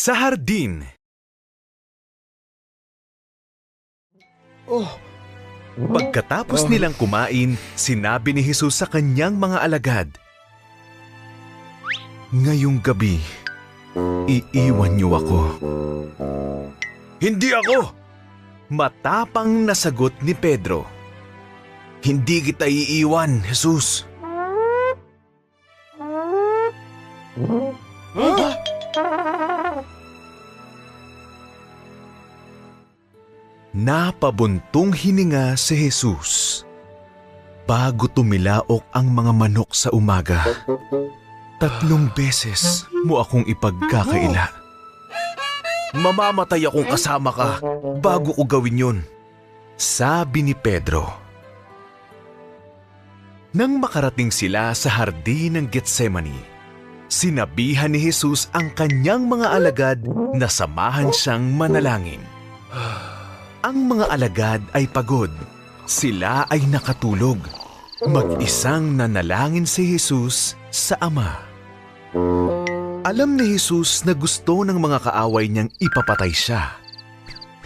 Sa hardin. Pagkatapos nilang kumain, sinabi ni Jesus sa kanyang mga alagad, "Ngayong gabi, iiwan niyo ako." "Hindi ako!" matapang na sagot ni Pedro. "Hindi kita iiwan, Jesus." Napabuntong hininga si Jesus. Bago tumilaok ang mga manok sa umaga, 3 beses mo akong ipagkakaila. "Mamamatay akong kasama ka bago ko gawin yun," sabi ni Pedro. Nang makarating sila sa hardin ng Getsemani, sinabihan ni Jesus ang kanyang mga alagad na samahan siyang manalangin. Ang mga alagad ay pagod. Sila ay nakatulog. Mag-isang nanalangin si Jesus sa Ama. Alam ni Jesus na gusto ng mga kaaway niyang ipapatay siya.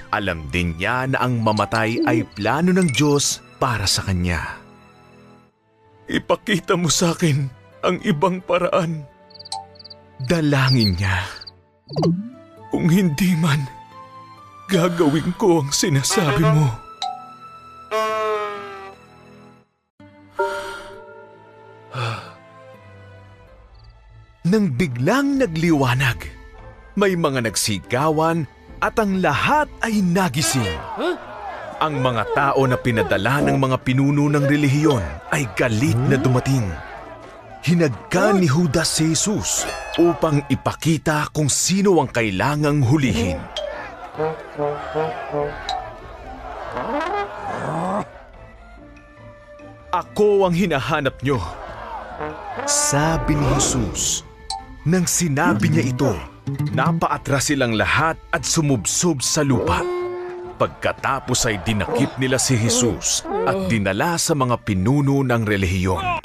Alam din niya na ang mamatay ay plano ng Diyos para sa kanya. "Ipakita mo sa akin ang ibang paraan," dalangin niya. "Kung hindi man, gagawin ko ang sinasabi mo." Nang biglang nagliwanag, may mga nagsigawan at ang lahat ay nagising. Ang mga tao na pinadala ng mga pinuno ng relihiyon ay galit na dumating. Hinagka ni Judas si Jesus upang ipakita kung sino ang kailangang hulihin. "Ako ang hinahanap nyo," sabi ni Jesus. Nang sinabi niya ito, napaatras silang lahat at sumubsob sa lupa. Pagkatapos ay dinakip nila si Jesus at dinala sa mga pinuno ng relihiyon.